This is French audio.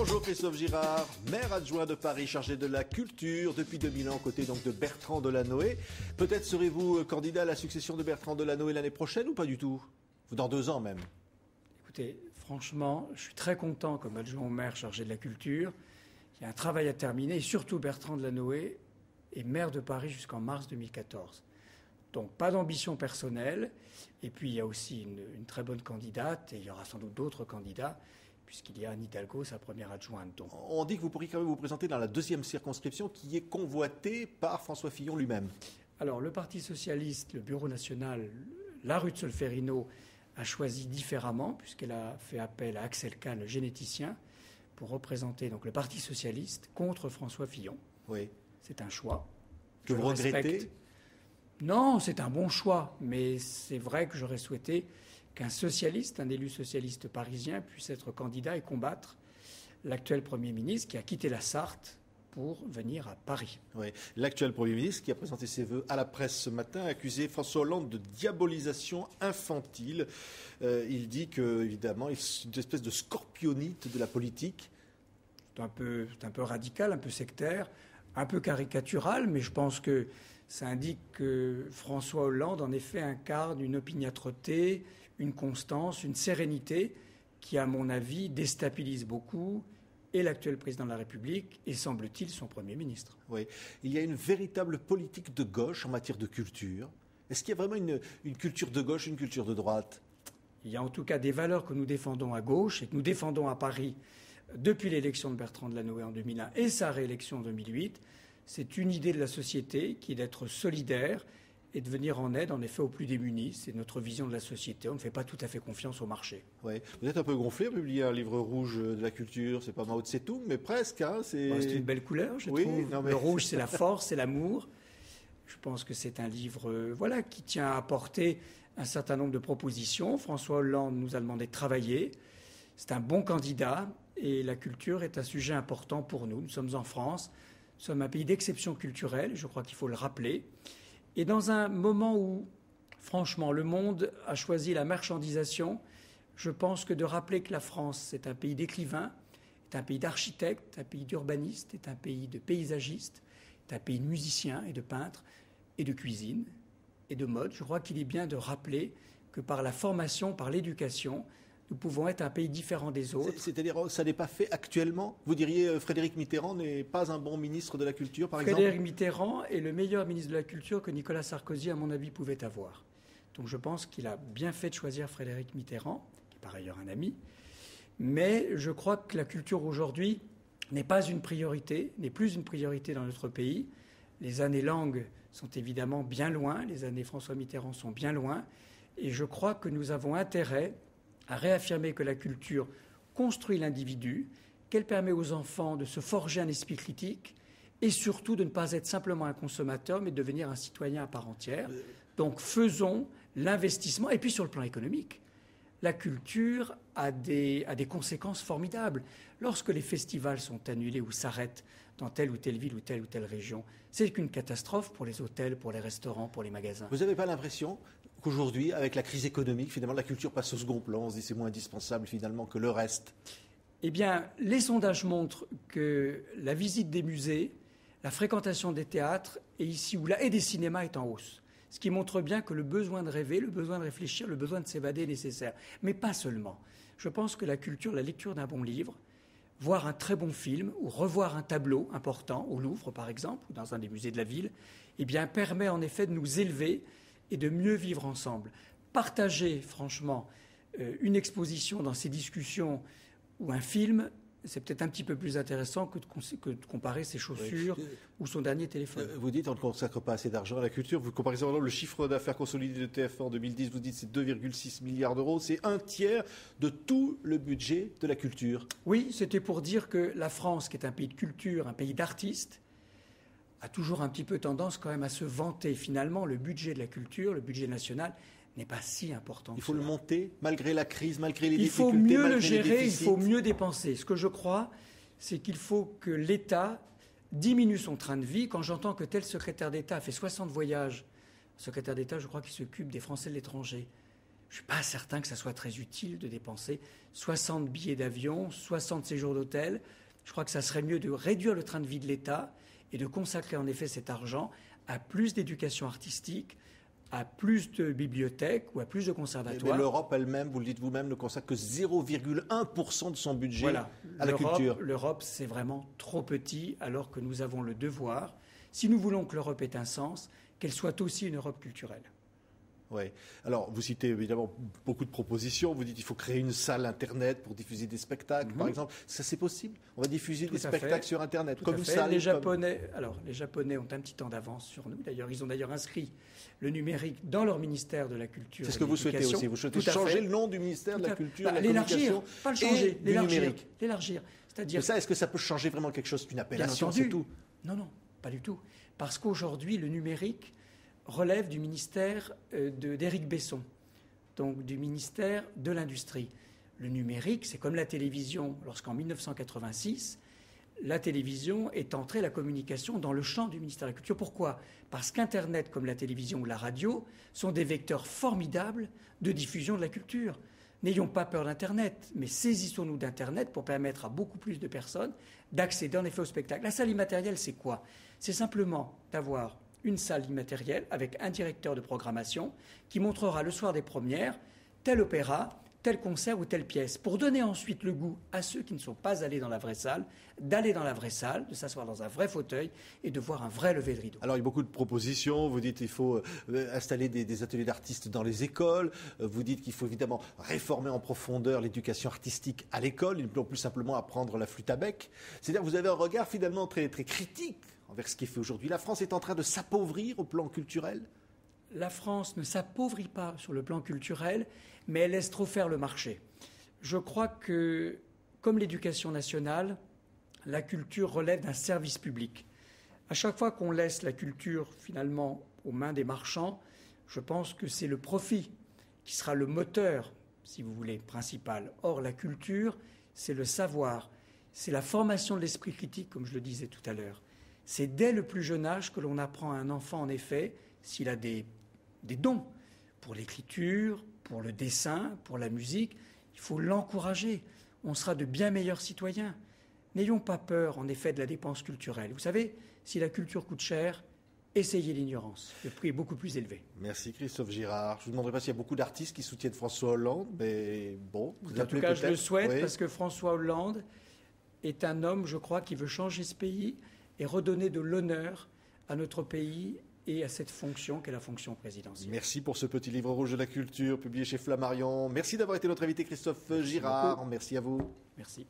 Bonjour Christophe Girard, maire adjoint de Paris, chargé de la culture depuis 2000 ans, aux côtés donc de Bertrand Delanoë. Peut-être serez-vous candidat à la succession de Bertrand Delanoë l'année prochaine ou pas du tout? Dans 2 ans même. Écoutez, franchement, je suis très content comme adjoint au maire chargé de la culture. Il y a un travail à terminer et surtout Bertrand Delanoë est maire de Paris jusqu'en mars 2014. Donc pas d'ambition personnelle. Et puis il y a aussi une très bonne candidate et il y aura sans doute d'autres candidats puisqu'il y a Anne Hidalgo, sa première adjointe. Donc. On dit que vous pourriez quand même vous présenter dans la 2e circonscription qui est convoitée par François Fillon lui-même. Alors le Parti socialiste, le Bureau national, la rue de Solferino a choisi différemment puisqu'elle a fait appel à Axel Kahn, le généticien, pour représenter donc le Parti socialiste contre François Fillon. Oui. C'est un choix. Que vous regrettez? Non, c'est un bon choix, mais c'est vrai que j'aurais souhaité qu'un socialiste, un élu socialiste parisien, puisse être candidat et combattre l'actuel Premier ministre qui a quitté la Sarthe pour venir à Paris. Oui. L'actuel Premier ministre qui a présenté ses vœux à la presse ce matin a accusé François Hollande de diabolisation infantile. Il dit que, évidemment, c'est une espèce de scorpionite de la politique. C'est un peu radical, un peu sectaire, un peu caricatural, mais je pense que ça indique que François Hollande, en effet, incarne une opiniâtreté, une constance, une sérénité qui, à mon avis, déstabilise beaucoup et l'actuel président de la République et, semble-t-il, son Premier ministre. Oui. Il y a une véritable politique de gauche en matière de culture. Est-ce qu'il y a vraiment une culture de gauche, une culture de droite? Il y a en tout cas des valeurs que nous défendons à gauche et que nous défendons à Paris depuis l'élection de Bertrand Delanoë en 2001 et sa réélection en 2008. C'est une idée de la société qui est d'être solidaire et de venir en aide, en effet, aux plus démunis. C'est notre vision de la société. On ne fait pas tout à fait confiance au marché. Oui. Vous êtes un peu gonflé à publier un livre rouge de la culture. C'est pas Mao Tse-tung, mais presque. Hein, c'est une belle couleur, je trouve. Non, mais... Le rouge, c'est la force, c'est l'amour. Je pense que c'est un livre qui tient à apporter un certain nombre de propositions. François Hollande nous a demandé de travailler. C'est un bon candidat et la culture est un sujet important pour nous. Nous sommes en France. Nous sommes un pays d'exception culturelle, je crois qu'il faut le rappeler. Et dans un moment où, franchement, le monde a choisi la marchandisation, je pense que de rappeler que la France, c'est un pays d'écrivains, est un pays d'architectes, un pays d'urbanistes, est un pays de paysagistes, est un pays de musiciens et de peintres, et de cuisine, et de mode. Je crois qu'il est bien de rappeler que par la formation, par l'éducation, nous pouvons être un pays différent des autres. C'est-à-dire que ça n'est pas fait actuellement? Vous diriez Frédéric Mitterrand n'est pas un bon ministre de la Culture, par exemple? Frédéric Mitterrand est le meilleur ministre de la Culture que Nicolas Sarkozy, à mon avis, pouvait avoir. Donc je pense qu'il a bien fait de choisir Frédéric Mitterrand, qui est par ailleurs un ami. Mais je crois que la culture aujourd'hui n'est plus une priorité dans notre pays. Les années Lang sont évidemment bien loin, les années François Mitterrand sont bien loin. Et je crois que nous avons intérêt à réaffirmer que la culture construit l'individu, qu'elle permet aux enfants de se forger un esprit critique et surtout de ne pas être simplement un consommateur, mais de devenir un citoyen à part entière. Donc faisons l'investissement. Et puis sur le plan économique, la culture a des conséquences formidables. Lorsque les festivals sont annulés ou s'arrêtent dans telle ou telle ville ou telle région, c'est qu'une catastrophe pour les hôtels, pour les restaurants, pour les magasins. Vous n'avez pas l'impression qu'aujourd'hui, avec la crise économique, finalement, la culture passe au second plan? On se dit c'est moins indispensable finalement que le reste. Eh bien, les sondages montrent que la visite des musées, la fréquentation des théâtres et ici ou là, et des cinémas est en hausse. Ce qui montre bien que le besoin de rêver, le besoin de réfléchir, le besoin de s'évader est nécessaire. Mais pas seulement. Je pense que la culture, la lecture d'un bon livre, voir un très bon film ou revoir un tableau important au Louvre, par exemple, ou dans un des musées de la ville, eh bien, permet en effet de nous élever et de mieux vivre ensemble. Partager, franchement, une exposition dans ces discussions ou un film, c'est peut-être un petit peu plus intéressant que de comparer ses chaussures ou son dernier téléphone. Vous dites on ne consacre pas assez d'argent à la culture. Vous comparez par exemple le chiffre d'affaires consolidé de TF1 en 2010, vous dites c'est 2,6 milliards d'euros. C'est un tiers de tout le budget de la culture. Oui, c'était pour dire que la France, qui est un pays de culture, un pays d'artistes, a toujours un petit peu tendance quand même à se vanter. Finalement, le budget de la culture, le budget national, n'est pas si important. Il faut le monter, malgré la crise, malgré les difficultés. Il faut mieux le gérer, il faut mieux dépenser. Ce que je crois, c'est qu'il faut que l'État diminue son train de vie. Quand j'entends que tel secrétaire d'État a fait 60 voyages, secrétaire d'État, je crois qu'il s'occupe des Français de l'étranger. je ne suis pas certain que ça soit très utile de dépenser 60 billets d'avion, 60 séjours d'hôtel. Je crois que ça serait mieux de réduire le train de vie de l'État et de consacrer en effet cet argent à plus d'éducation artistique, à plus de bibliothèques ou à plus de conservatoires. Mais l'Europe elle-même, vous le dites vous-même, ne consacre que 0,1% de son budget à la culture. L'Europe, c'est vraiment trop petit, alors que nous avons le devoir, si nous voulons que l'Europe ait un sens, qu'elle soit aussi une Europe culturelle. Oui. Alors, vous citez évidemment beaucoup de propositions. Vous dites qu'il faut créer une salle Internet pour diffuser des spectacles, par exemple. Ça, c'est possible. On va diffuser des spectacles sur Internet, comme une salle. Les Japonais ont un petit temps d'avance sur nous. D'ailleurs, ils ont inscrit le numérique dans leur ministère de la Culture. C'est ce que vous souhaitez aussi. Vous souhaitez changer le nom du ministère de la Culture, de la Communication, pas le changer, et du numérique. L'élargir. C'est-à-dire. Mais ça, est-ce que ça peut changer vraiment quelque chose qu'une appellation, c'est tout? Non, pas du tout. Parce qu'aujourd'hui, le numérique relève du ministère d'Éric Besson, donc du ministère de l'Industrie. Le numérique, c'est comme la télévision, lorsqu'en 1986, la télévision est entrée, la communication, dans le champ du ministère de la Culture. Pourquoi? Parce qu'Internet, comme la télévision ou la radio, sont des vecteurs formidables de diffusion de la culture. N'ayons pas peur d'Internet, mais saisissons-nous d'Internet pour permettre à beaucoup plus de personnes d'accéder en effet au spectacle. La salle immatérielle, c'est quoi? C'est simplement d'avoir une salle immatérielle avec un directeur de programmation qui montrera le soir des premières tel opéra, tel concert ou telle pièce, pour donner ensuite le goût à ceux qui ne sont pas allés dans la vraie salle, d'aller dans la vraie salle, de s'asseoir dans un vrai fauteuil et de voir un vrai lever de rideau. Alors il y a beaucoup de propositions, vous dites qu'il faut installer des ateliers d'artistes dans les écoles, vous dites qu'il faut évidemment réformer en profondeur l'éducation artistique à l'école, non plus simplement apprendre la flûte à bec. C'est-à-dire que vous avez un regard finalement très, très critique envers ce qui est fait aujourd'hui. La France est en train de s'appauvrir au plan culturel? La France ne s'appauvrit pas sur le plan culturel, mais elle laisse trop faire le marché. Je crois que, comme l'éducation nationale, la culture relève d'un service public. À chaque fois qu'on laisse la culture, finalement, aux mains des marchands, je pense que c'est le profit qui sera le moteur, si vous voulez, principal. Or, la culture, c'est le savoir, c'est la formation de l'esprit critique, comme je le disais tout à l'heure. C'est dès le plus jeune âge que l'on apprend à un enfant, en effet, s'il a des dons pour l'écriture, pour le dessin, pour la musique, il faut l'encourager. On sera de bien meilleurs citoyens. N'ayons pas peur, en effet, de la dépense culturelle. Vous savez, si la culture coûte cher, essayez l'ignorance. Le prix est beaucoup plus élevé. Merci Christophe Girard. Je ne vous demanderai pas s'il y a beaucoup d'artistes qui soutiennent François Hollande, mais bon. En tout cas, je le souhaite, parce que François Hollande est un homme, je crois, qui veut changer ce pays et redonner de l'honneur à notre pays et à cette fonction qu'est la fonction présidentielle. Merci pour ce petit livre rouge de la culture publié chez Flammarion. Merci d'avoir été notre invité Christophe Girard. Merci à vous. Merci.